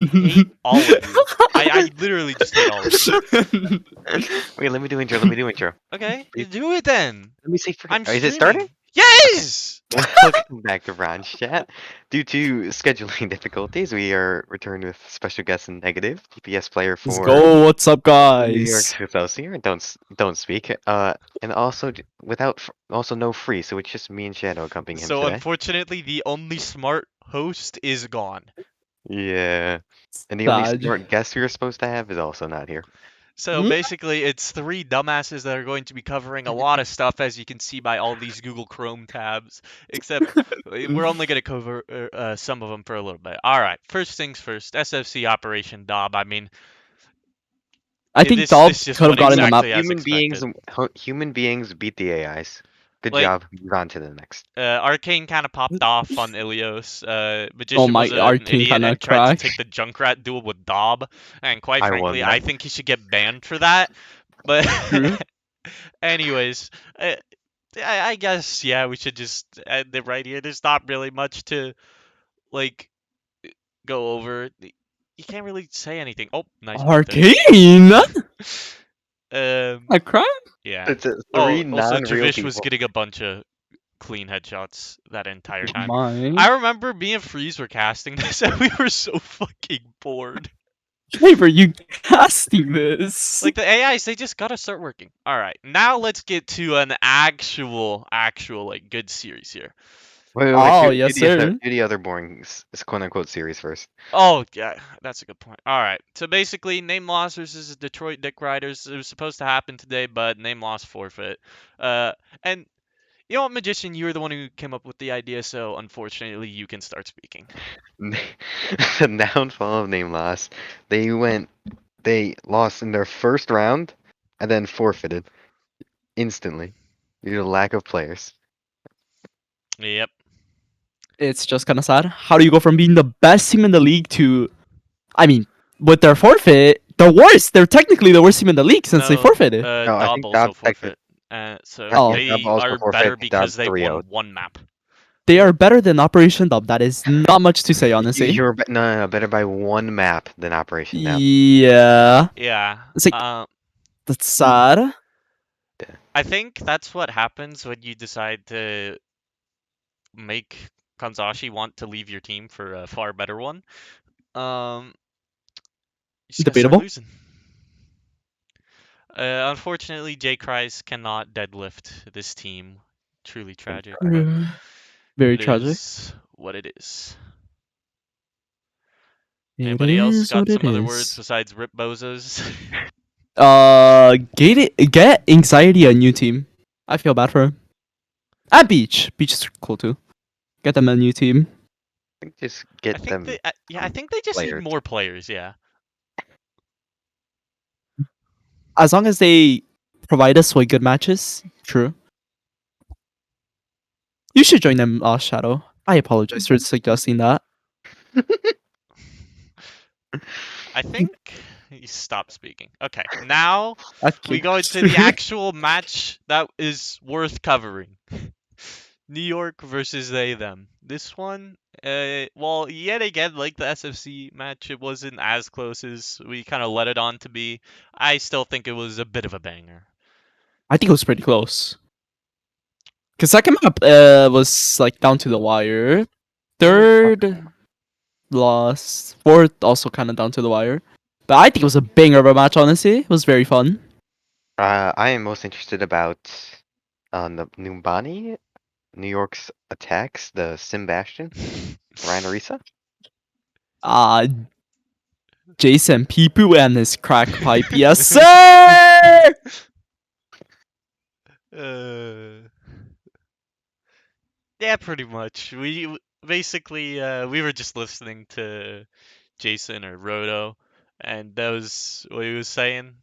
Hate all of you. I literally just hate all of you. Wait, let me do intro. Let me do intro. Okay, do it then. Let me say. I'm Is it starting? streaming. Yes. Welcome back to Bronze Chat. Due to scheduling difficulties, we are returned with special guest and negative DPS player Let's for go. What's up, New York guys? Excelsior. Don't speak. And also also no free, so it's just me and Shadow accompanying him So today. unfortunately, the only smart host is gone. Yeah, and the only Dodge. smart guest we were supposed to have is also not here. So Hmm? basically, it's three dumbasses that are going to be covering a lot of stuff, as you can see by all these Google Chrome tabs. Except we're only going to cover some of them for a little bit. All right, first things first. SFC Operation Dob. I mean, I think this Dob is just could have what gotten the map. exactly as expected. Human beings beat the AIs. Good Like, job. Move on to the next. Arcane kind of popped off on Ilios. Oh Magician was my, an Arcane idiot kind of and tried to crack. take the Junkrat duel with Dob. And quite I won frankly, that. I think he should get banned for that. But True. anyways, I guess yeah, we should just end it right here. There's not really much to like go over. You can't really say anything. Oh, nice pop there. Arcane? A crack? Yeah. It's Oh, three also non-real Javish was people. getting a bunch of clean headshots that entire time. My. I remember me and Freeze were casting this and we were so fucking bored. Why were you casting this? Like the AIs, they just gotta start working. All right, now let's get to an actual like good series here. Wait, Oh, yes, sir. do the other boring quote unquote series first. Oh yeah, that's a good point. All right, so basically, Name Loss versus Detroit Dick Riders. It was supposed to happen today, but Name Loss forfeit. And you know what, Magician, you were the one who came up with the idea, so unfortunately, you can start speaking. The downfall of Name Loss. They lost in their first round and then forfeited instantly due to lack of players. Yep. It's just kind of sad. How do you go from being the best team in the league to, I mean, with their forfeit, the worst? They're technically the worst team in the league since they forfeited. No, I Dob think also Dob technically. forfeit. So Oh. Yeah, Dob they also are better forfeit. Dob because they 3-0. won one map. They are better than Operation Dob. That is not much to say, honestly. No, better by one map than Operation Dob. Yeah. Yeah. It's like, that's sad. I think that's what happens when you decide to make Kanzashi want to leave your team for a far better one. You just gotta start Debatable. losing. Unfortunately, J. Kreis cannot deadlift this team. Truly tragic. But Very it tragic. is what it is. It Anybody else is got what some it other words is. besides rip bozos? Get Anxiety a new team. I feel bad for him. And Beach. Beach is cool too. Get them a new team. I think just get them. I think they just need players. more players. Yeah. As long as they provide us with good matches, true. You should join them, Shadow. I apologize for suggesting that. I think he stopped speaking. Okay, now Okay. we go into the actual match that is worth covering. New York versus they them. This one, well, yet again, like the SFC match, it wasn't as close as we kind of let it on to be. I still think it was a bit of a banger. I think it was pretty close. Cause second map was like down to the wire. Third lost. Fourth also kind of down to the wire. But I think it was a banger of a match. Honestly, it was very fun. I am most interested about the Numbani, New York's attacks, the Simbastion, Ryan Arisa. Jason Pipu and his crack pipe. Yes, sir! Yeah, pretty much. We basically we were just listening to Jason or Roto, and that was what he was saying.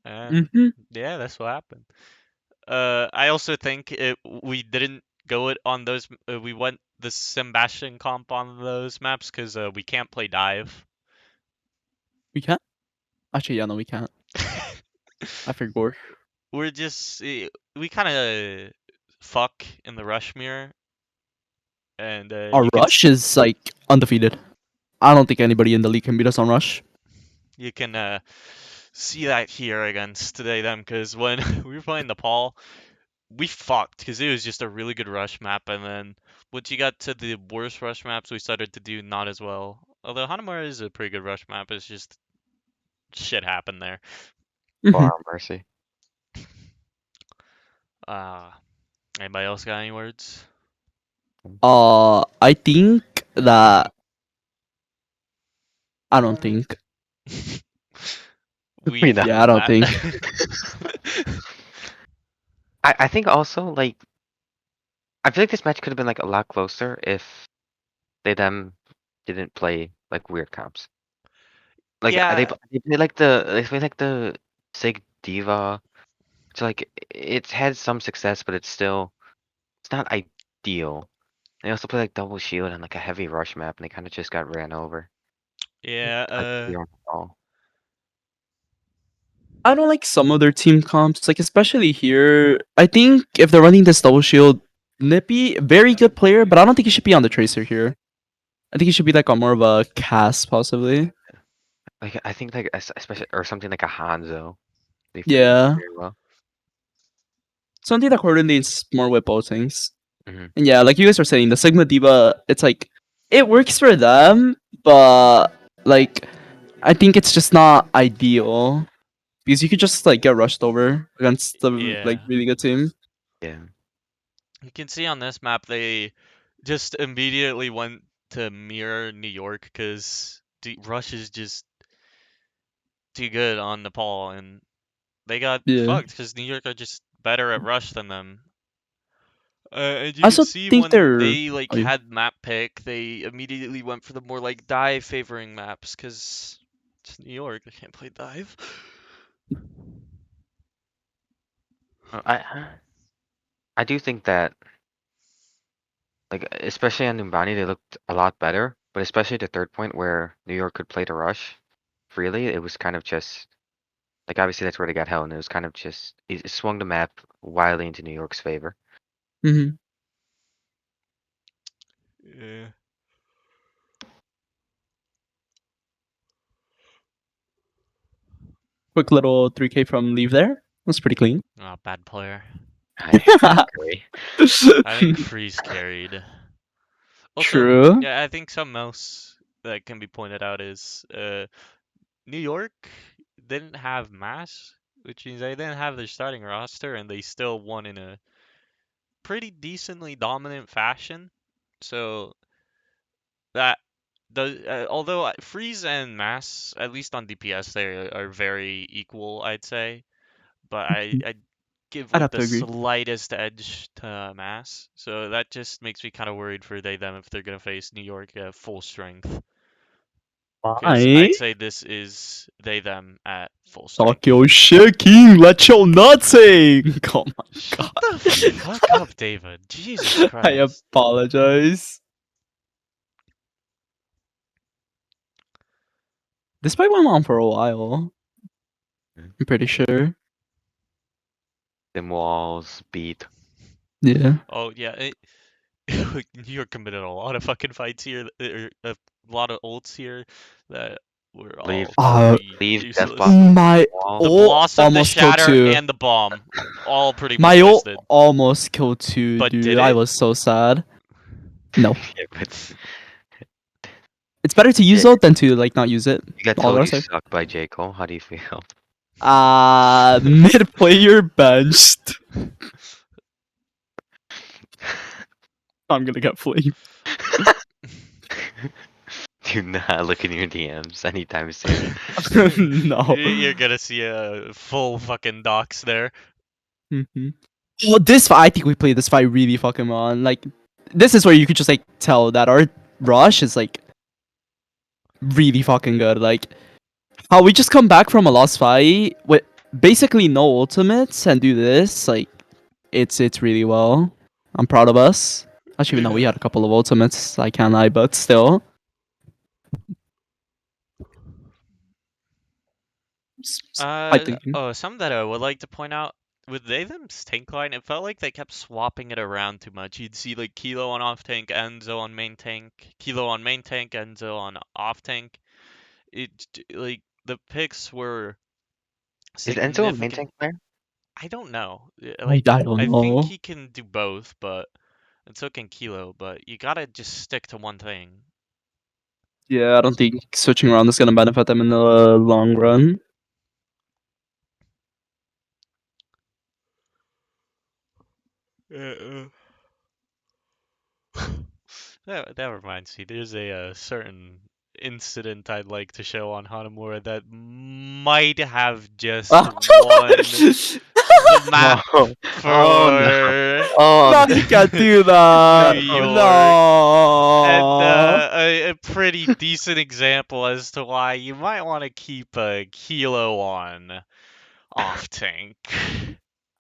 Yeah, that's what happened. I also think we didn't go it on those. We went the Sebastian comp on those maps because we can't play dive. We can't? Actually, yeah, no, we can't. I forgot. We're just we kind of fuck in the rush mirror, and Our rush is like undefeated. I don't think anybody in the league can beat us on rush. You can see that here against today them because when we were playing Nepal, we fucked because it was just a really good rush map, and then once you got to the worst rush maps, we started to do not as well. Although Hanamura is a pretty good rush map, it's just shit happened there. For Mhm. our mercy. Uh, Anybody else got any words? I think that I don't think. We know. Yeah, I don't think. I think also like I feel like this match could have been like a lot closer if they them didn't play like weird comps. Like Yeah, they play like the Sig Diva. So like it's had some success, but it's not ideal. They also play like double shield and like a heavy rush map, and they kind of just got ran over. yeah. Like, we don't know. I don't like some of their team comps, like especially here. I think if they're running this double shield, Nippy, very good player, but I don't think he should be on the Tracer here. I think he should be like on more of a cast, possibly. Like I think like especially or something like a Hanzo. They fit in Yeah, very well. something that coordinates more with both things. Mhm. And yeah, like you guys were saying, the Sigma Diva, it's like it works for them, but like I think it's just not ideal because you could just like get rushed over against the like Yeah. really good team. Yeah. You can see on this map they just immediately went to mirror New York because Rush is just too good on Nepal, and they got Yeah, fucked because New York are just better at Rush than them. And you I can also see think when they're. they like Oh, yeah. had map pick, they immediately went for the more like dive favoring maps because it's New York, they can't play dive. I do think that like especially on Numbani they looked a lot better, but especially the third point where New York could play the rush freely, it was kind of just like obviously that's where they got held, and it was kind of just it swung the map wildly into New York's favor. Mhm. Yeah. Quick little 3K from Leave there. That's pretty clean. Oh, bad player. I agree. I think Freeze carried. Also, True. yeah, I think something else that can be pointed out is New York didn't have mass, which means they didn't have their starting roster, and they still won in a pretty decently dominant fashion. So that does, although Freeze and Mass, at least on DPS, they are very equal, I'd say. But I give I'd like have the to agree. slightest edge to Mass, so that just makes me kind of worried for they them if they're gonna face New York at full strength. Because Why? I'd say this is they them at full Talk strength. your shit, King. Let your nuts sing. Oh my Shut god. the fuck up, David. Jesus I Christ. apologize. This fight went on for a while. I'm pretty sure. Dim walls beat. Yeah. Oh yeah, New York committed a lot of fucking fights here, or a lot of ults here that were Leave all pretty leave death useless. bomb My wall. The ult Blossom, the almost killed Shatter, two. and the Bomb, all pretty much My ult wasted. almost killed two, But dude. did I it? was so sad. No. Yeah, but It's better to use yeah, ult than to like not use it. you got All told I you say. suck by J. Cole. How do you feel? Mid player benched. I'm gonna get flamed. Do not look in your DMs anytime soon. No. You're gonna see a full fucking docs there. Mhm. Well, this fight, I think we played this fight really fucking well. And, like, this is where you could just like tell that our rush is like really fucking good. Like, how we just come back from a lost fight with basically no ultimates and do this, like, it's really well. I'm proud of us. Actually, no, we had a couple of ultimates. I can't lie, but still. I think. Something that I would like to point out with they them's tank line, it felt like they kept swapping it around too much. You'd see like Kilo on off tank, Enzo on main tank, Kilo on main tank, Enzo on off tank. Like the picks were Is Enzo a main significant. tank player? I don't know. I don't I think know. he can do both, and so can Kilo. But you gotta just stick to one thing. Yeah, I don't think switching around is gonna benefit them in the long run. That reminds me. There's a certain incident I'd like to show on Hanamura that might have just won the map No. for Oh no. No, Oh you can't do that. New York. And No. a pretty decent example as to why you might want to keep a Kilo on off tank.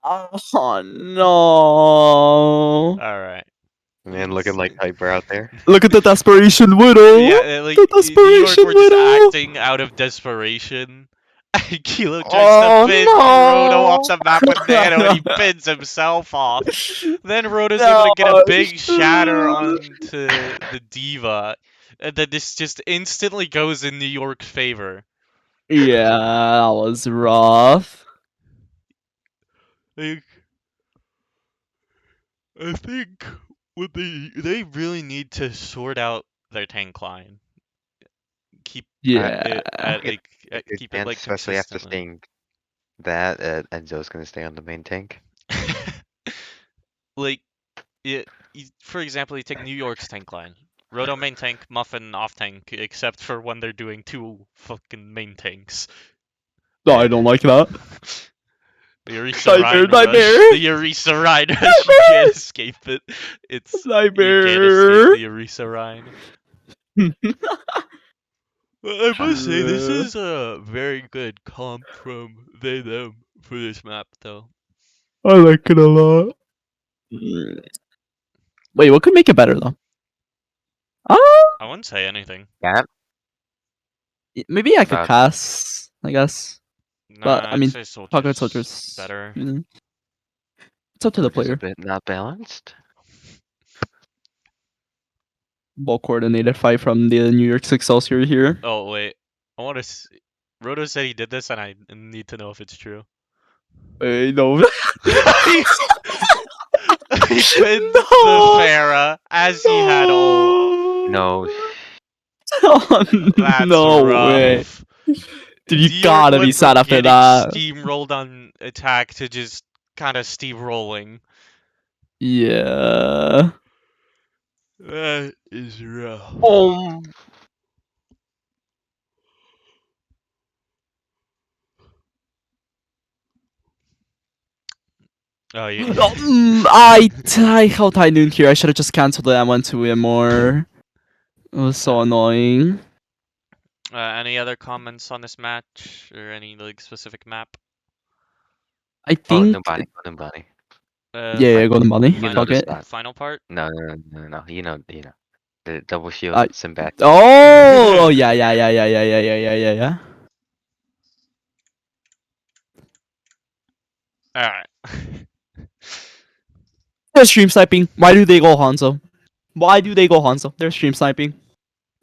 Oh no. All right. Man, looking like hyper out there. Look at the desperation widow. Yeah, like the New York desperation were just widow. acting out of desperation. And Kilo tries Oh, to pin no. Roto off the map with Nano, and he pins himself off. Then Roto's able to get a big shatter onto the Diva, and then this just instantly goes in New York's favor. Yeah, that was rough. Like, I think what they really need to sort out their tank line. Keep Yeah. it at Good- like Good keep it chance, like especially after consistently. seeing that Enzo's gonna stay on the main tank. Like, for example, you take New York's tank line. Roto main tank, Muffin off tank, except for when they're doing two fucking main tanks. No, I don't like that. The Orisa Nightmare, Rhine Rush. nightmare. The Orisa Rhine Rush. You can't escape it. You can't Nightmare. escape the Orisa Rhine. I must say, this is a very good comp from they them for this map, though. I like it a lot. Wait, what could make it better though? I wouldn't say anything. Yeah. Maybe I could Uh, cast, I guess. But, I I'd mean, say Soldier's Pocket Soldier's better. It's up to the It's a player. bit not balanced. Ball coordinated fight from the New York Excelsior here. Oh wait, I want to. Roto said he did this, and I need to know if it's true. Wait, no. he pinned the No. Pharah as he had ult. No. Oh, That's no rough. way. Dude, you New York gotta be went sad from after getting that. steamrolled on attack to just kind of steamrolling. Yeah. That is rough. Oh. Oh, yeah. I held high noon here. I should have just cancelled it and went to it more. It was so annoying. Any other comments on this match or any like specific map? I Oh, think. Numbani. Numbani. Yeah, go to money. You Fuck it. that. Final part. No. You know. The double shield Simbat. Oh, yeah. All right. They're stream sniping. Why do they go Hanzo? They're stream sniping.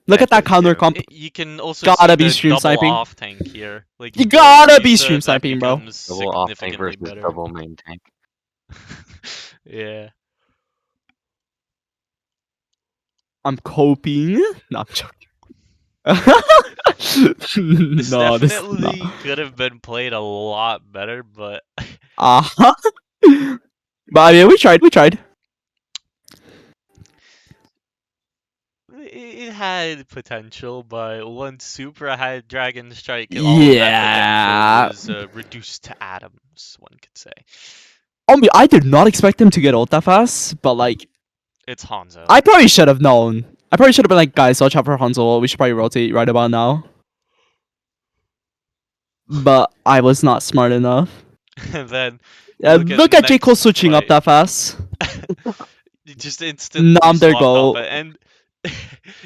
Look at that counter comp. You can also Gotta see be the stream double sniping. off tank here. Like You go gotta be Orisa, stream that sniping, bro. becomes Double off tank significantly versus better. double main tank. Yeah. I'm coping. No, I'm joking. This No, this definitely no. could have been played a lot better, but But I mean, we tried. it had potential. But once Supra had Dragon Strike, all of that potential was reduced to atoms. One could say. I mean, I did not expect him to get ult that fast, but like, It's Hanzo. I probably should have known. I probably should have been like, guys, watch out for Hanzo. We should probably rotate right about now. But I was not smart enough. And then Look at J. Cole switching up that fast. you just instantly Nom their swapped goal. off it, and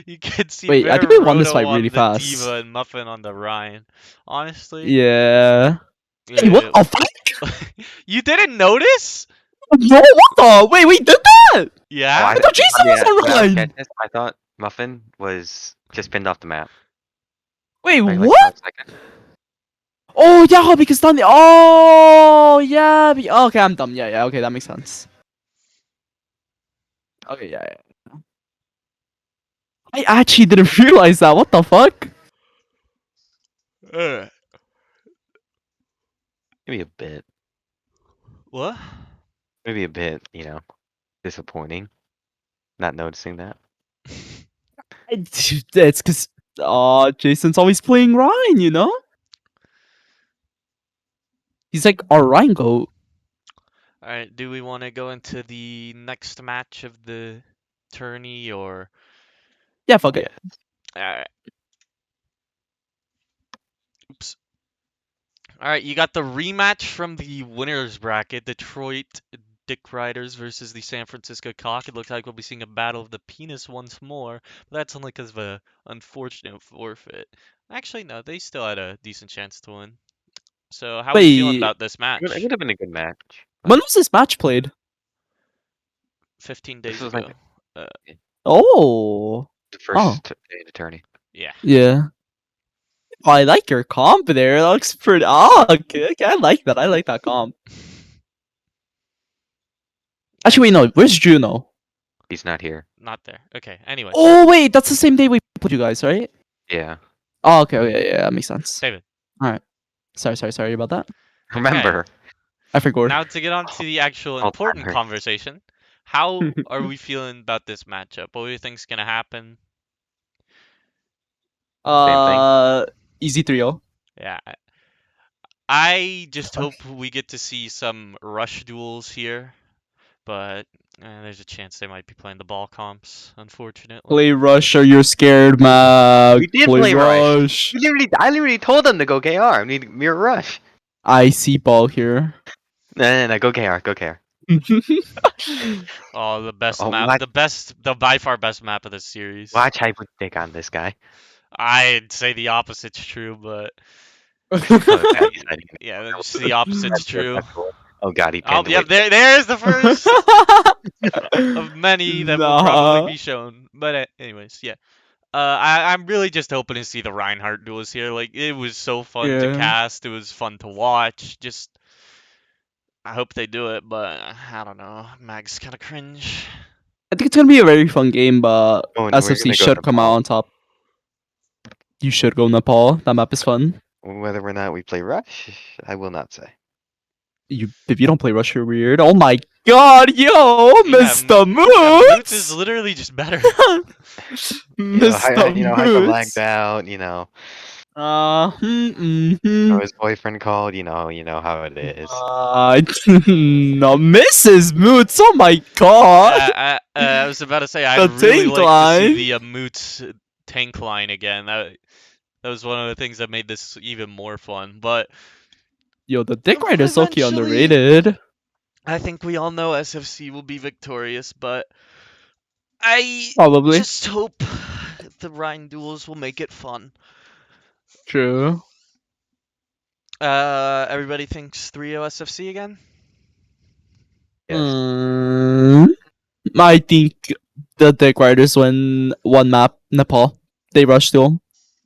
you can see. Wait, I Better think we won this Roto fight on really the fast. Diva and Muffin on the Ryan. Honestly, Yeah. Hey, what the fuck? You didn't notice? No, what the? Wait, we did that? Yeah. I thought Jason was on when I was Ryan. catching this, I thought Muffin was just pinned off the map. Wait, Like what? 5 seconds. Oh, yeah, because Donnie. Oh, yeah. Oh, okay, I'm dumb. Yeah, okay, that makes sense. Okay, yeah. I actually didn't realize that. What the fuck? Maybe a bit. What? Maybe a bit, disappointing. Not noticing that. It's because Jason's always playing Ryan, you know? He's like our Ryan goat. All right. Do we want to go into the next match of the tourney or? Yeah, fuck it. All right. Oops. All right. You got the rematch from the winners bracket: Detroit Dick Riders versus the San Francisco Cock. It looks like we'll be seeing a battle of the penis once more, but that's only because of a unfortunate forfeit. Actually, no, they still had a decent chance to win. So, how are we feeling Wait, about this It match? would have been a good match. when was this match played? 15 This days was ago. like Oh, the first day of the tourney. Yeah. yeah. Oh, I like your comp there. That looks pretty. Oh, okay, I like that. I like that comp. Actually, wait, no. Where's Juno? He's not here. Not there. Okay. Anyway, Oh, wait, that's the same day we put you guys, right? Yeah. Oh, okay, yeah, that makes sense. David. All right. Sorry about that. Remember. I forgot. Now to get on to the actual All important timers. conversation. How are we feeling about this matchup? What do you think's gonna happen? Easy 3-0. Yeah. I just hope we get to see some rush duels here, but there's a chance they might be playing the ball comps, unfortunately. Play Rush or you're scared, Mag. We did play Rush. I literally told them to go KR. I need Mirror Rush. I see ball here. No, go KR. Go KR. Oh, the best Oh, map, the by far best map of the series. Watch how would take on this guy. I'd say the opposite's true, but yeah, just the opposite's true. Oh god, he pinned. Yeah, there's the first of many that will probably be shown. But anyways, yeah. I'm really just hoping to see the Reinhardt duels here. Like, it was so fun to cast. It was fun to watch. Just, I hope they do it, but I don't know. Mag's kind of cringe. I think it's gonna be a very fun game, but we're SFC gonna go should come out Nepal. on top. You should go Nepal. That map is fun. Whether or not we play Rush, I will not say. If you don't play Rush, you're weird. Oh my god, yo, Mr. Moots Moots! is literally just better. Mr. Hyper Moots! lagged out, his boyfriend called, you know how it is. No, Mrs. Moots, oh my god! I was about to say, The I'd really tank like line. to see the Moots tank line again. That was one of the things that made this even more fun. But yo, the Dick Rider's so-key eventually, underrated. I think we all know SFC will be victorious, but I Probably. just hope the Rhine duels will make it fun. True. Everybody thinks 3-0 SFC again? Yes. I think the Dick Riders win one map, Nepal. They rush to him.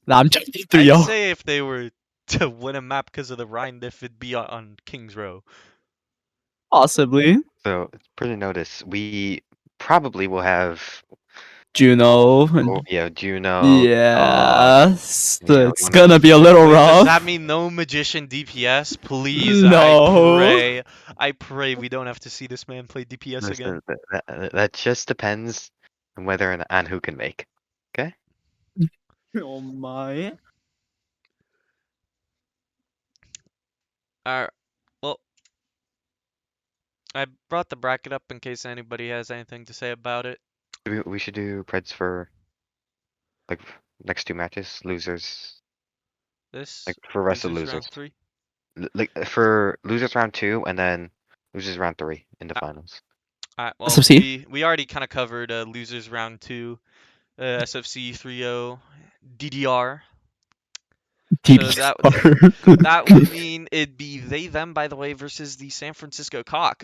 Nah, I'm joking. 3-0. I'd say if they were to win a map because of the Rhine diff, it'd be on King's Row. Possibly. So, pretty notice, we probably will have Juno. Juno. Yes. It's one gonna be a little Wait, rough. does that mean no Magician DPS? Please, No. I pray we don't have to see this man play DPS again. That just depends on whether and who can make. Okay? Oh my. Alright, well, I brought the bracket up in case anybody has anything to say about it. We should do Preds for like next 2 matches, losers. This Like for rest of losers losers. round 3. Like for losers round 2 and then losers round 3 in the finals. Alright, well, SFC? we already kind of covered losers round 2, SFC 3-0, DDR. TD that Star. that would mean it'd be they them, by the way, versus the San Francisco Cock.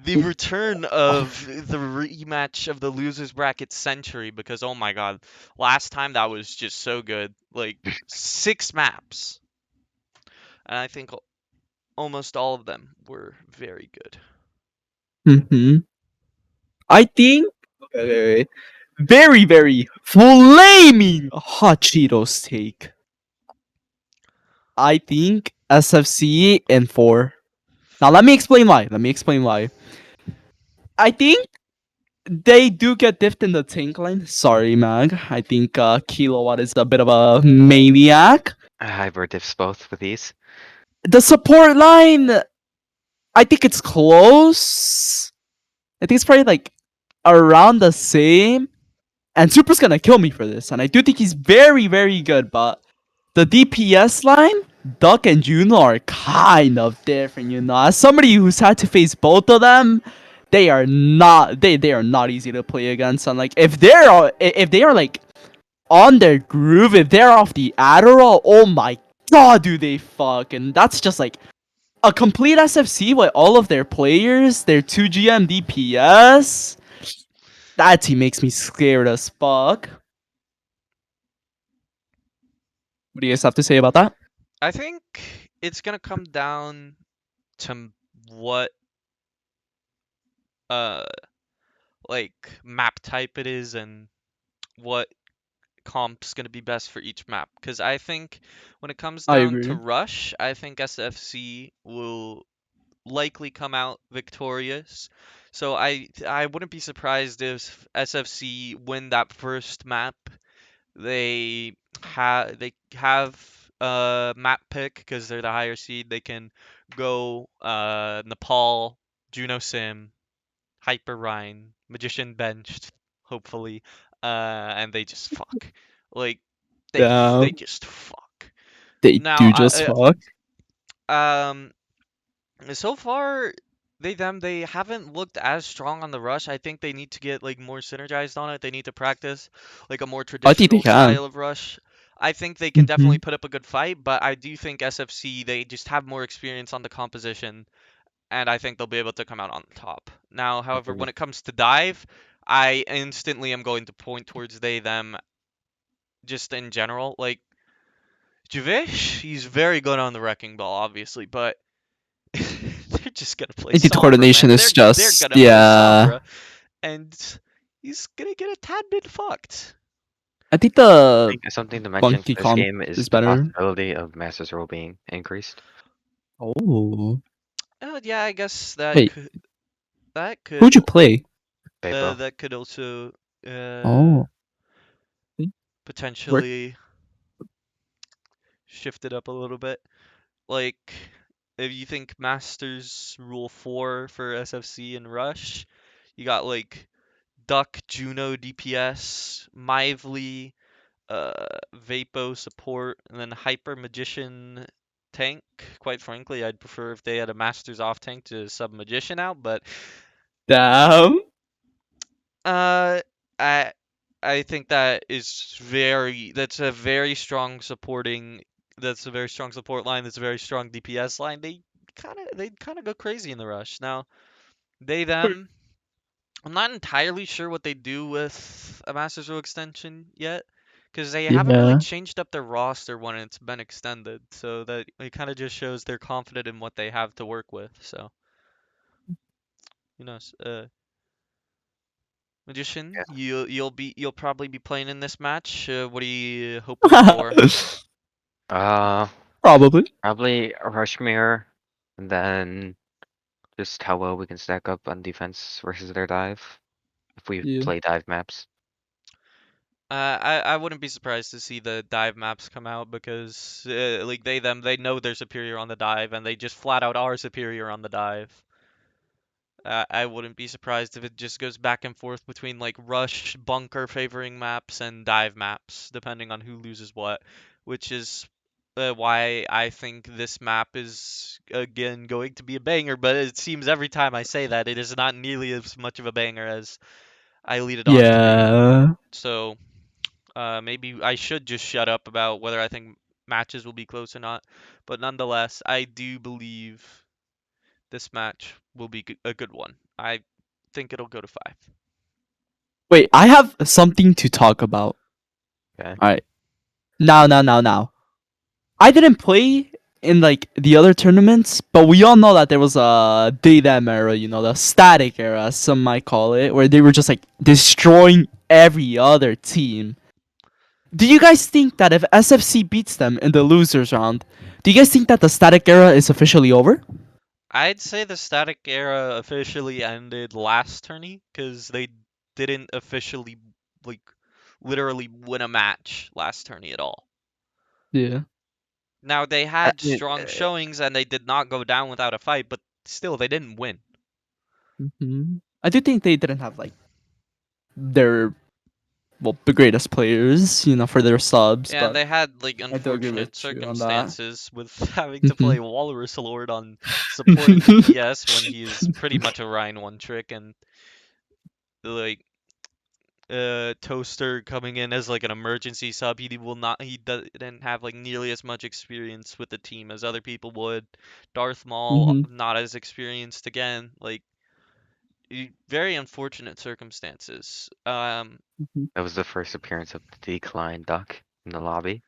The return of the rematch of the losers bracket century, because oh my god, last time that was just so good. Like 6 maps. And I think almost all of them were very good. Mm-hmm. I think okay, very, very flaming hot Cheetos take. I think SFC and 4. Now let me explain why. I think they do get diffed in the tank line. Sorry, Mag. I think Kilowatt is a bit of a maniac. Hybrid diffs both with these. The support line, I think it's close. I think it's probably like around the same. And Super's gonna kill me for this. And I do think he's very, very good. But the DPS line, Duck and Juno are kind of different, you know. As somebody who's had to face both of them, they are not easy to play against. And like if they are like on their groove, if they're off the Adderall, oh my god, do they fuck. And that's just like a complete SFC with all of their players, their 2GM DPS. That team makes me scared as fuck. What do you guys have to say about that? I think it's gonna come down to what uh like map type it is and what comp's gonna be best for each map. Because I think when it comes I down to agree. Rush, I think SFC will likely come out victorious. So I wouldn't be surprised if SFC win that first map. They have map pick because they're the higher seed. They can go Nepal, Juno Sim, Hyper Rhine, Magician benched, hopefully, and they just fuck. Like they Yeah, just fuck. they Now do just fuck. um so far they haven't looked as strong on the rush. I think they need to get like more synergized on it. They need to practice like a more I think they traditional can. style of rush. I think they can Hmm. definitely put up a good fight, but I do think SFC they just have more experience on the composition and I think they'll be able to come out on top. Now, however, when Agreed. it comes to dive, I instantly am going to point towards they them just in general. Like Javish, he's very good on the wrecking ball obviously, but they're just gonna play I think the Sombra, coordination man. is They're just gonna play yeah. Sombra, and he's gonna get a tad bit fucked. I think I the think something to mention funky for this comp game is is the better. possibility of Masters Row being increased. Oh, Yeah, I guess that wait, could that who'd could you play? Vapro. that could also Oh, where? potentially shift it up a little bit. Like if you think Masters Rule 4 for SFC and Rush, you got like Duck, Juno, DPS, Mively, Vapo support, and then Hyper Magician tank. Quite frankly, I'd prefer if they had a Masters off tank to sub Magician out, but Damn. uh, I I think that's a very strong supporting that's a very strong support line. That's a very strong DPS line. They kind of go crazy in the rush. Now they them. I'm not entirely sure what they do with a Masters Row extension yet, because they haven't really Yeah. changed up their roster when it's been extended. So that it kind of just shows they're confident in what they have to work with. So who knows? Magician, Yeah. you'll probably be playing in this match. What are you hoping for? Uh, Probably. Probably a Rush Mirror, and then just how well we can stack up on defense versus their dive if we Yeah. play dive maps. I wouldn't be surprised to see the dive maps come out because like they know they're superior on the dive and they just flat out are superior on the dive. I wouldn't be surprised if it just goes back and forth between like rush bunker favoring maps and dive maps depending on who loses what, which is why I think this map is again going to be a banger. But it seems every time I say that it is not nearly as much of a banger as I lead it on to be. Yeah. So maybe I should just shut up about whether I think matches will be close or not. But nonetheless, I do believe this match will be a good one. I think it'll go to 5. Wait, I have something to talk about. Okay. Alright. Now. I didn't play in like the other tournaments, but we all know that there was a Daydam era, the static era, some might call it, where they were just like destroying every other team. Do you guys think that if SFC beats them in the losers round, do you guys think that the static era is officially over? I'd say the static era officially ended last tourney because they didn't officially, like, literally win a match last tourney at all. Yeah. Now, they I had mean, strong showings and they did not go down without a fight, but still, they didn't win. I do think they didn't have like their the greatest players, for their subs, Yeah, and but they had, like, I do agree unfortunate with you on that. circumstances with having to Mhm. play Walrus Lord on supporting DPS when he's pretty much a Ryan one trick, and, like, Toaster coming in as like an emergency sub. He didn't have like nearly as much experience with the team as other people would. Darth Maul Mhm. not as experienced again. Like very unfortunate circumstances. that was the first appearance of the Decline Duck in the lobby.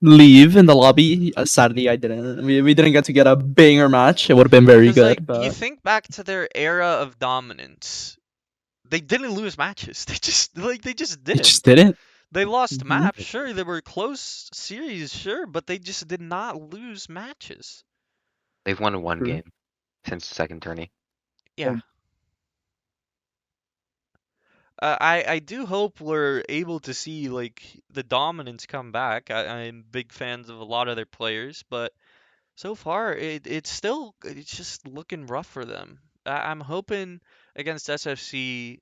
Leave in the lobby. Sadly, I didn't. We didn't get to get a banger match. It would have been very Because like good, you but think back to their era of dominance, they didn't lose matches. They just it didn't. just didn't. They lost Mhm. maps, sure. They were close series, sure, but they just did not lose matches. They've won one True. game since the second tourney. Yeah. I do hope we're able to see like the dominance come back. I'm big fans of a lot of their players, but so far it's just looking rough for them. I'm hoping against SFC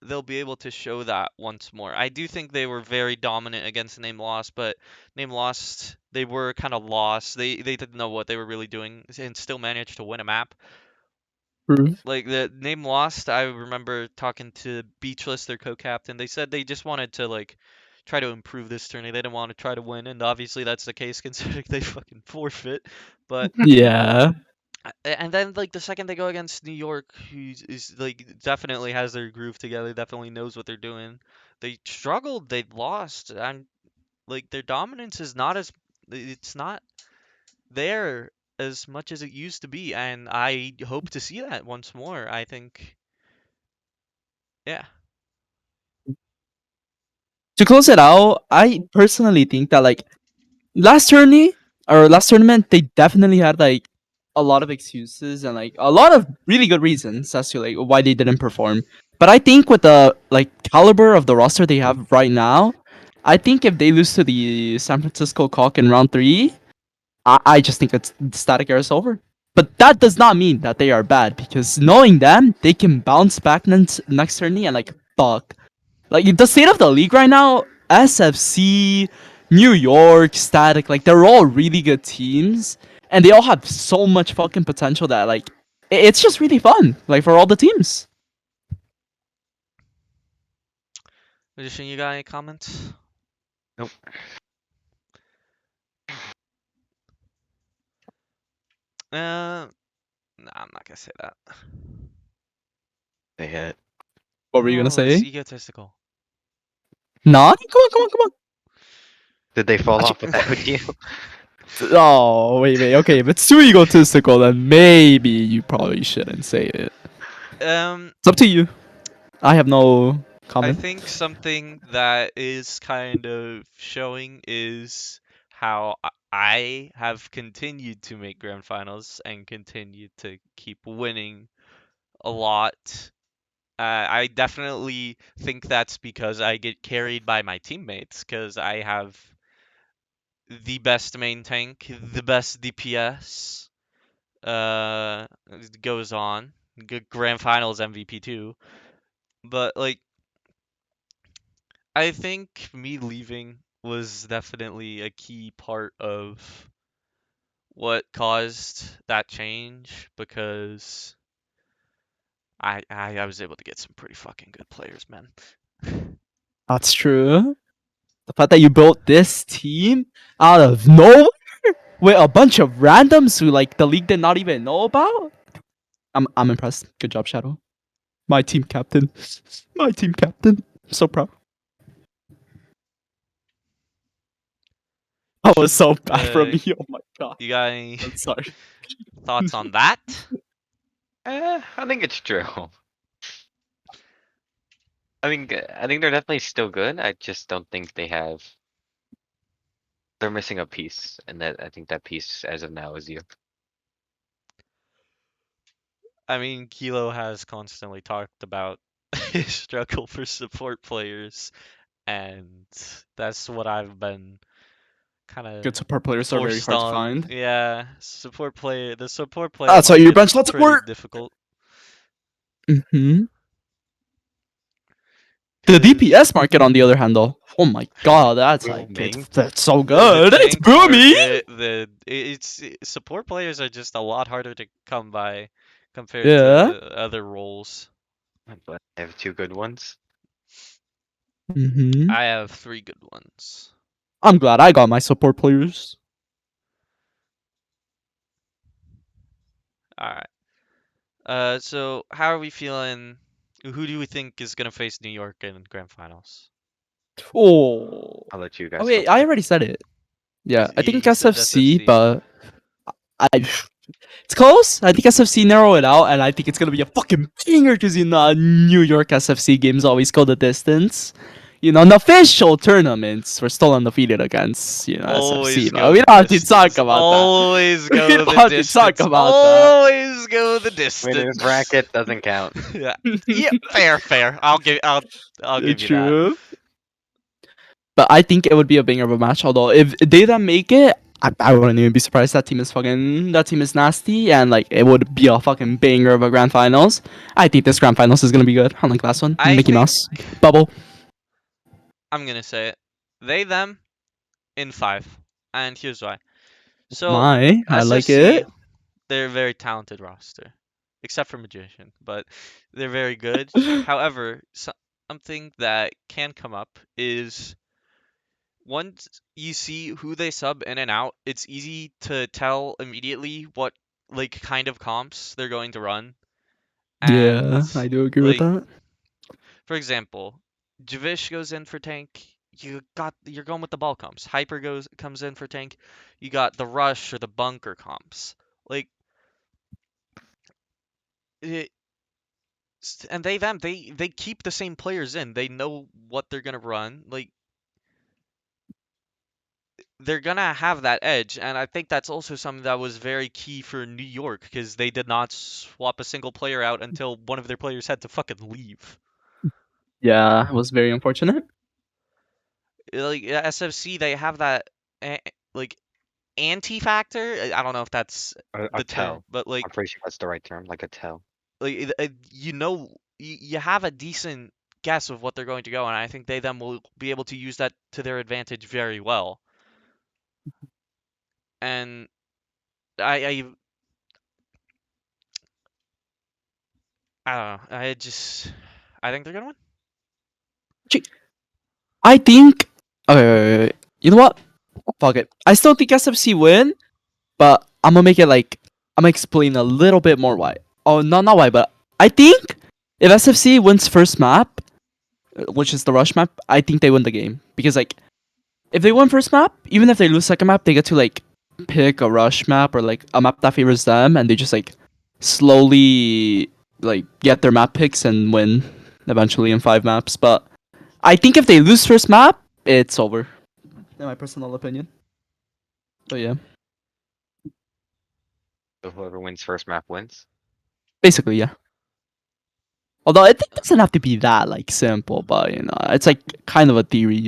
they'll be able to show that once more. I do think they were very dominant against Name Lost, but Name Lost they were kind of lost. They didn't know what they were really doing and still managed to win a map. True. Like the name Lost, I remember talking to Beachless, their co-captain. They said they just wanted to like try to improve this tourney. They didn't want to try to win, and obviously that's the case considering they fucking forfeit. But Yeah. and then like the second they go against New York, who is like definitely has their groove together, definitely knows what they're doing. They struggled, they lost, and like their dominance is not as it's not there as much as it used to be, and I hope to see that once more. I think, yeah. To close it out, I personally think that like last tourney or last tournament, they definitely had like a lot of excuses and like a lot of really good reasons as to like why they didn't perform. But I think with the like caliber of the roster they have right now, I think if they lose to the San Francisco Cock in round 3, I just think it's static era is over. But that does not mean that they are bad because knowing them, they can bounce back next tourney and like fuck. Like the state of the league right now, SFC, New York, Static, like they're all really good teams, and they all have so much fucking potential that like it's just really fun, like for all the teams. Magician, you got any comments? Nope. Nah, I'm not gonna say that. They hit. What were you gonna Oh, it's say? egotistical. Nah, come on. Did they fall Actually- off with that with you? Oh wait, okay. If it's too egotistical, then maybe you probably shouldn't say it. It's up to you. I have no I comment. think something that is kind of showing is how I have continued to make grand finals and continued to keep winning a lot. I definitely think that's because I get carried by my teammates because I have the best main tank, the best DPS. It goes on. Good grand finals MVP too. But like I think me leaving was definitely a key part of what caused that change because I was able to get some pretty fucking good players, man. That's true. The fact that you built this team out of nowhere with a bunch of randoms who like the league did not even know about. I'm impressed. Good job, Shadow. My team captain. My team captain. So proud. That was so bad from me. Oh my god. You got any I'm sorry. thoughts on that? I think it's true. I mean, I think they're definitely still good. I just don't think they have. They're missing a piece, and that I think that piece, as of now, is you. I mean, Kilo has constantly talked about his struggle for support players, and that's what I've been kind of Good support players are very forced hard to on. find. Yeah, the support player That's why market your is bench lots of pretty work. difficult. Mm-hmm. The 'Cause DPS market, on the other hand, though, oh my god, that's like Booming. that's so the good. It's tank booming. market, support players are just a lot harder to come by compared Yeah. to other roles. But I have two good ones. Mm-hmm. I have 3 good ones. I'm glad I got my support players. All right. So how are we feeling? Who do we think is gonna face New York in grand finals? Oh. I'll let you Oh guys go wait, I first. already said it. Yeah, I think You said SFC, SFC. but I it's close. I think SFC narrow it out, and I think it's gonna be a fucking banger because New York SFC games always go the distance. In the official tournaments, we're still undefeated against Always SFC, but go we the don't have to talk distance. about that. Always We go don't the have to talk distance. about that. Always go the Winners distance. bracket doesn't count. Yeah. Yeah, fair. I'll give you that. True. But I think it would be a banger of a match. Although if they don't make it, I wouldn't even be surprised. That team is nasty, and like it would be a fucking banger of a grand finals. I think this grand finals is gonna be good. Unlike last one, I Mickey think Mouse bubble. I'm gonna say it. They them in 5. And here's why. So I like SFC, it. they're a very talented roster. Except for Magician, but they're very good. However, something that can come up is once you see who they sub in and out, it's easy to tell immediately what like kind of comps they're going to run. And Yeah, I do agree with like that. for example, Javish goes in for tank. You're going with the ball comps. Hyper comes in for tank. You got the rush or the bunker comps. Like it, and they keep the same players in. They know what they're gonna run. Like they're gonna have that edge, and I think that's also something that was very key for New York because they did not swap a single player out until one of their players had to fucking leave. Yeah, it was very unfortunate. Like SFC, they have that like anti factor. I don't know if that's A the term, tell. but like I'm pretty sure that's the right term. Like a tell. you have a decent guess of what they're going to go, and I think they then will be able to use that to their advantage very well. And I I don't know. I think they're gonna win. I think. Okay, wait. You know what? Fuck it. I still think SFC win, but I'm gonna make it like I'm gonna explain a little bit more why. Oh, not why, but I think if SFC wins first map, which is the rush map, I think they win the game because like if they win first map, even if they lose second map, they get to like pick a rush map or like a map that favors them, and they just like slowly like get their map picks and win eventually in 5 maps. But I think if they lose first map, it's over. In my personal opinion. But yeah, So whoever wins first map wins. basically yeah. Although it doesn't have to be that like simple, but it's like kind of a theory.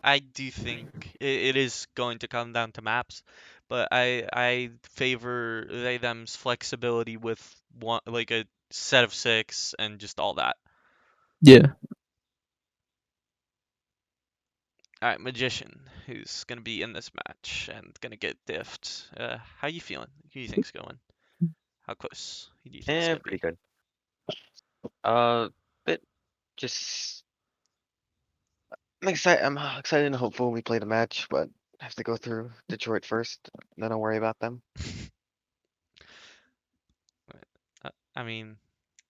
I do think it is going to come down to maps, but I favor they them's flexibility with one like a set of 6 and just all that. Yeah. All right, Magician, who's gonna be in this match and gonna get diffed. How you feeling? Who do you think's going? How close? Who do you think it's gonna Pretty be? good. Bit just I'm excited and hopeful we play the match, but I have to go through Detroit first. Then I'll worry about them. I mean,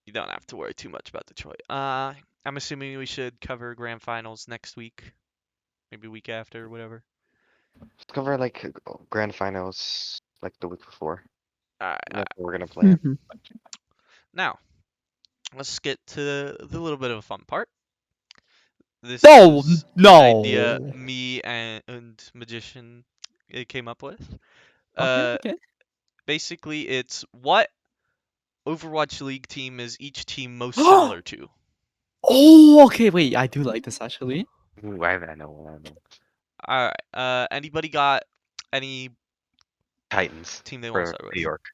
you don't have to worry too much about Detroit. I'm assuming we should cover grand finals next week, maybe week after or whatever. Let's cover like grand finals like the week before. Alright, That's what we're gonna play it. Mhm. now let's get to the little bit of a fun part. This No, is no. an idea me and Magician came up with. Okay. Basically, it's what Overwatch League team is each team most similar to. Oh, okay. Wait, I do like this actually. Ooh, I know. Alright, anybody got any Titans team they want to for start with? New York.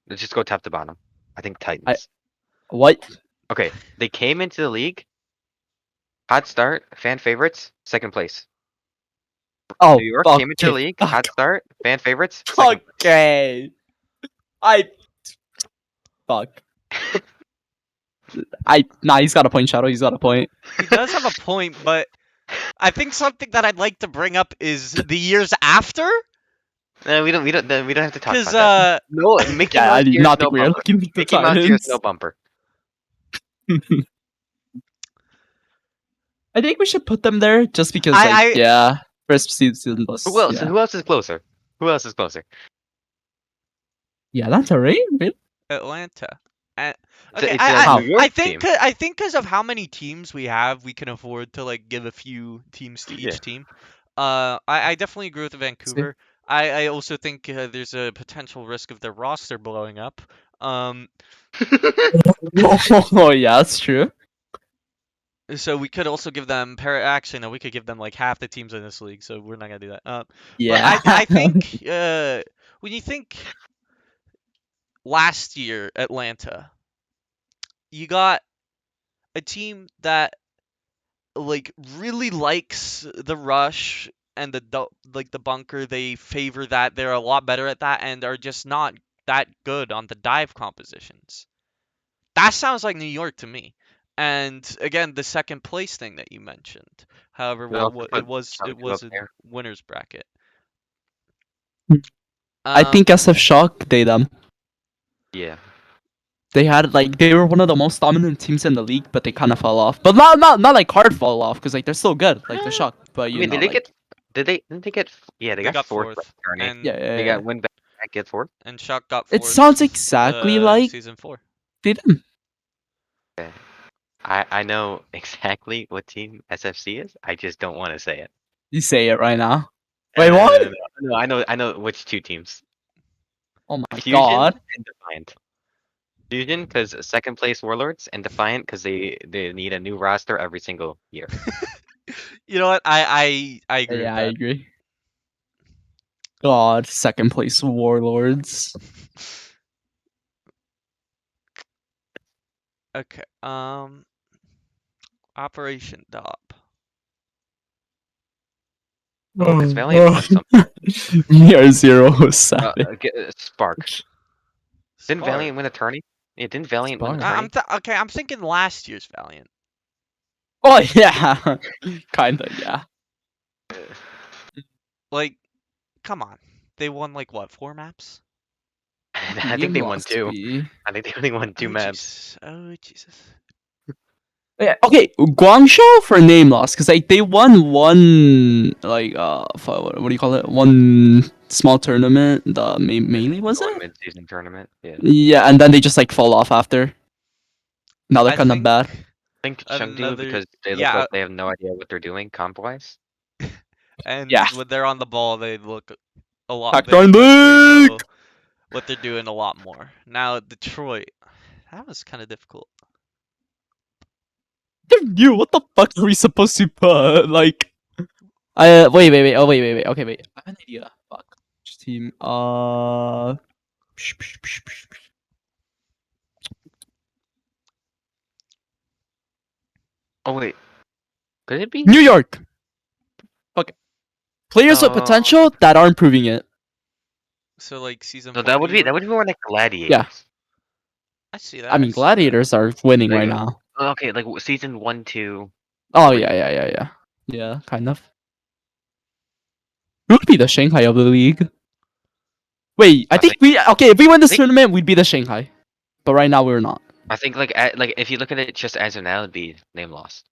Let's just go top to bottom. I think Titans. What? Okay, they came into the league. Hot start, fan favorites, second place. Oh, New York came into the league. Hot start, fan favorites, second place. Okay. Fuck. Nah, he's got a point, Shadow. He's got a point. He does have a point, but I think something that I'd like to bring up is the years after. We don't have to talk Because about that. No, Mickey Yeah, I Mouse do here not is no think we are bumper. looking at the Mickey Mouse here is Titans. no bumper. I think we should put them there just because, I- yeah, first season was. Who else? Yeah, Who else is closer? Who else is closer? yeah, that's alright. Really? Atlanta. It's Okay, a New York I think team. I think because of how many teams we have, we can afford to like give a few teams to each Yeah. team. I definitely agree with Vancouver. I also think there's a potential risk of their roster blowing up. Oh, yeah, that's true. So we could also give them actually no, we could give them like half the teams in this league. So we're not gonna do that. Yeah. But I think when you think last year Atlanta, you got a team that like really likes the rush and the bunker. They favor that. They're a lot better at that and are just not that good on the dive compositions. That sounds like New York to me. And again, the second place thing that you mentioned. However, We also it put was Chengdu up a there. winners bracket. I think SF Shock, Yeah. they had like they were one of the most dominant teams in the league, but they kind of fell off. But not like hard fall off because like they're still good. Like they're Shock, but I you mean, know, didn't they get? Yeah, they got fourth. fourth, Journey. and yeah, They got win back, get fourth. and Shock got It fourth. sounds exactly like season 4. they didn't. I know exactly what team SFC is. I just don't want to say it. You say it right now. Wait, what? No, I know which two teams. Oh my Fusion god. and Defiant. Fusion because second place Warlords, and Defiant because they need a new roster every single year. You know what? I agree Yeah, with I that. agree. God, second place Warlords. Okay. Operation Dop. Oh, because Valiant won something. We are 0-7. Spark. Didn't Spark. Valiant win a tourney? Yeah, didn't Valiant win a Spark. tourney? I'm thinking last year's Valiant. Oh yeah, kinda yeah. Like, come on. They won like what, 4 maps? I think they won must 2. be. I think they only won 2 maps. Oh Jesus. Yeah, okay, Guangzhou for name loss because like they won one like what do you call it? One small tournament. The mainly was it? Mid-season tournament. Yeah. Yeah, and then they just like fall off after. Now they're I kind of think bad. I think Chengdu another- because they look yeah, like they have no idea what they're doing comp wise. And Yeah. when they're on the ball, they look a lot. Back they door look like they League! know what they're doing a lot more. Now Detroit, that was kind of difficult. You, what the fuck are we supposed to put? Like, wait. Oh, wait. Okay, wait. I have an idea. Fuck. Which team? Oh wait, could it be New York. Okay. Players with No. potential that aren't proving it. So like season. No, 4 that would New be York? more like Gladiators. I see that. I mean, see that. Gladiators are winning There right you go. now. Okay, like season 1, 2. Oh Three. yeah. Yeah, kind of. Who would be the Shanghai of the league? Wait, I I think we okay. If we win this think- tournament, we'd be the Shanghai. But right now we're not. I think like if you look at it just as of now, it'd be name lost.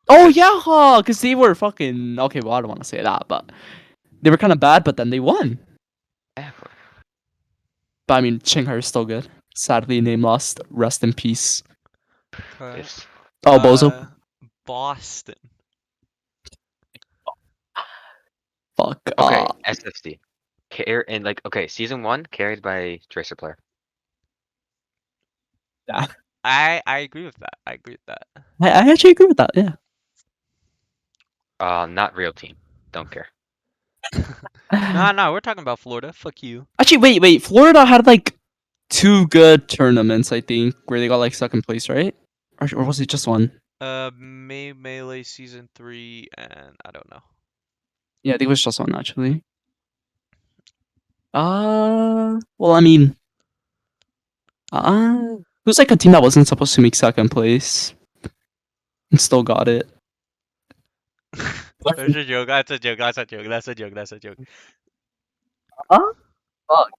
Oh yeah, because they were fucking okay. Well, I don't want to say that, but they were kind of bad. But then they won. Exactly. But I mean, Shanghai is still good. Sadly, name lost. Rest in peace. Yes. Oh, Bozo. Boston. Fuck. Okay, SFC. And like okay, season 1 carried by Tracer player. I agree with that. I agree with that. I actually agree with that. Yeah. Not real team. Don't care. No, we're talking about Florida. Fuck you. Actually, wait. Florida had like 2 good tournaments, I think, where they got like second place, right? Or was it just one? Melee season 3, and I don't know. Yeah, I think it was just one actually. Well, I mean, who's like a team that wasn't supposed to make second place and still got it? That's a joke. That's a joke. That's a joke. That's a joke. That's a joke. It's like-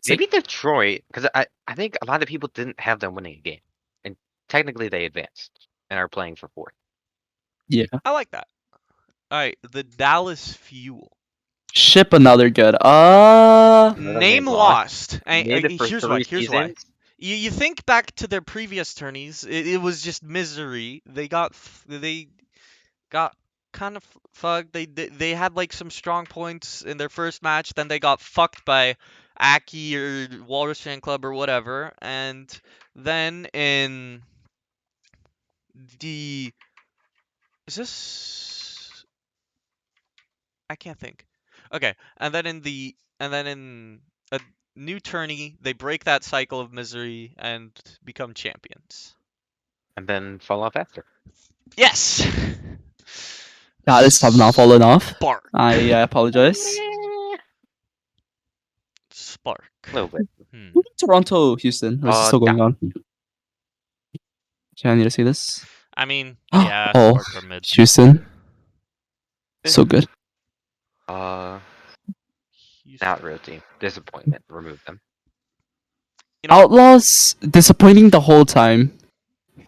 Maybe Detroit, because I think a lot of people didn't have them winning a game, and technically they advanced and are playing for 4th. Yeah. I like that. All right, the Dallas Fuel. Ship another good. Another Name name lost. And, Made it for here's 3 why. Here's why. seasons. You think back to their previous tourneys, it was just misery. They got kind of fucked. They had like some strong points in their first match, then they got fucked by Aki or Walrus Fan Club or whatever, and then in the is this I can't think. Okay, and then in a new tourney, they break that cycle of misery and become champions. And then fall off after. Yes. Dallas have not fallen off. Spark. I apologize. Spark. A little bit. Toronto, Houston. Or is it still going on? Okay, I need to see this. I mean, yeah, Oh, Spark are mid. Houston. So good. Houston. Not real team. Disappointment. Remove them. You know, Outlaws disappointing the whole time.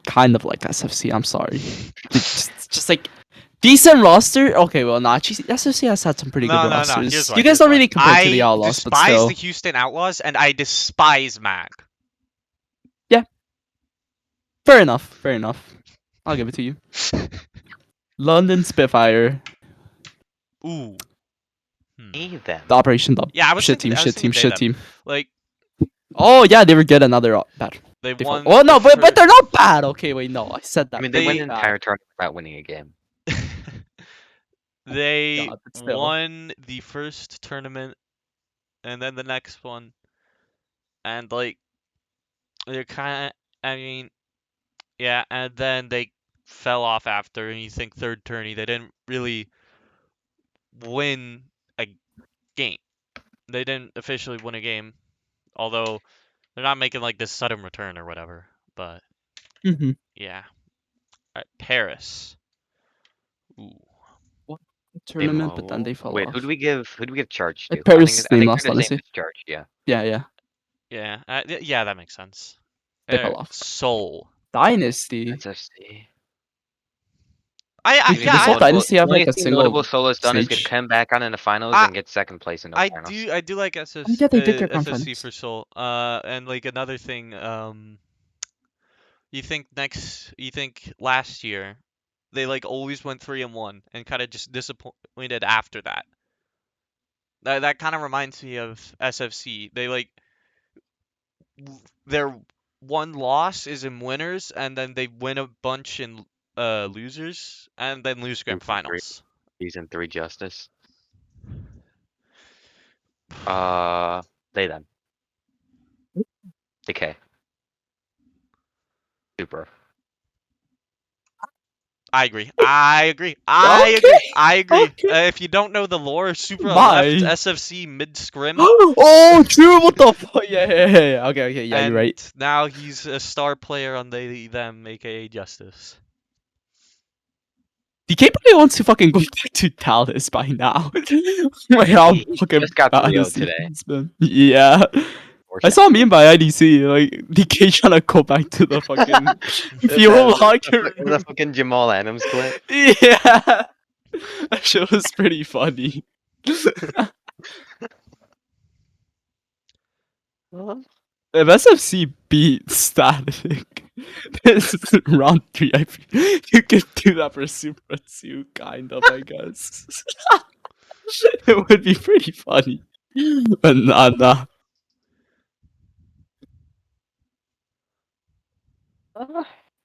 Kind of like SFC. I'm sorry. just like decent roster. Okay, well, not SFC has had some pretty good no. rosters. Here's why. You guys here's don't why. really compare to the I Outlaws, but despise still. the Houston Outlaws, and I despise Mag. Fair enough. I'll give it to you. London Spitfire. Ooh. Need them. The Operation Dub. Yeah, I was Shit thinking, team. Shit team. Like Oh yeah, they were good. Another bad. they They won. oh no, the but they're not bad. Okay, wait, no, I said that. I mean, they went They- an entire tournament without winning a game. They God, but still. won the first tournament, and then the next one, and like they're kind of. I mean, yeah, and then they fell off after. And you think third tourney, they didn't really win a game. They didn't officially win a game, although they're not making like this sudden return or whatever. But Mm-hmm. yeah, alright, Paris. Ooh. Tournament, but then they fell Wait, off. who do we give charge to? Paris I think name they're lost, the same honestly. as charge. Yeah. Yeah. Yeah, that makes sense. They fell off. Seoul. Dynasty. SFC. Dude, this whole dynasty have like a single notable solos done is get stage. come back on in the finals I- and get second place in the I finals. do like SS, yeah, they did get grand SSC finals. for Seoul. And like another thing, you think last year they like always went 3-1 and kind of just disappointed after that. That kind of reminds me of SFC. They like their one loss is in winners, and then they win a bunch in losers, and then lose grand Season 3. finals. Season 3 justice. They then. Decay. Super. I agree. I agree. Okay. If you don't know the lore, Supra Bye. left SFC mid scrim. Oh, true. What the fuck? Yeah. Okay. Yeah, and you're right. now he's a star player on them, aka Justice. DK probably wants to fucking go back to Dallas by now. Like how He fucking just got bad 3-0 his today. season's been. Yeah. Or I saw a meme by IDC, like DK trying to go back to the fucking fuel locker The room. fucking Jamal Adams clip. Yeah. That shit was pretty funny. If SFC beat Static this is round 3, you could do that for Super 2, kind of, I guess. It would be pretty funny. But nah.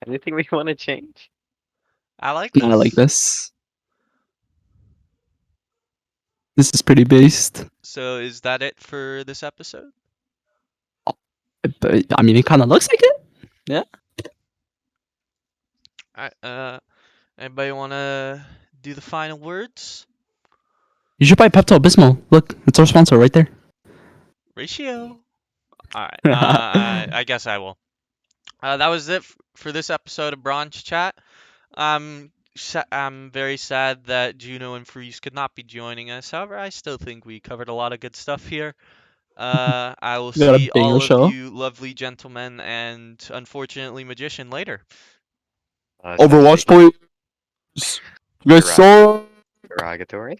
Anything we want to change? I like Not like this. This is pretty based. So is that it for this episode? But, I mean, it kind of looks like it. Anybody want to do the final words? You should buy Pepto Bismol. Look, it's our sponsor right there. Ratio. All right. I guess I will. That was it for this episode of Bronze Chat. I'm very sad that Juno and Freeze could not be joining us. However, I still think we covered a lot of good stuff here. I will We got a see banger all show. of you lovely gentlemen and unfortunately Magician later. Overwatch boys. You guys saw. Derogatory.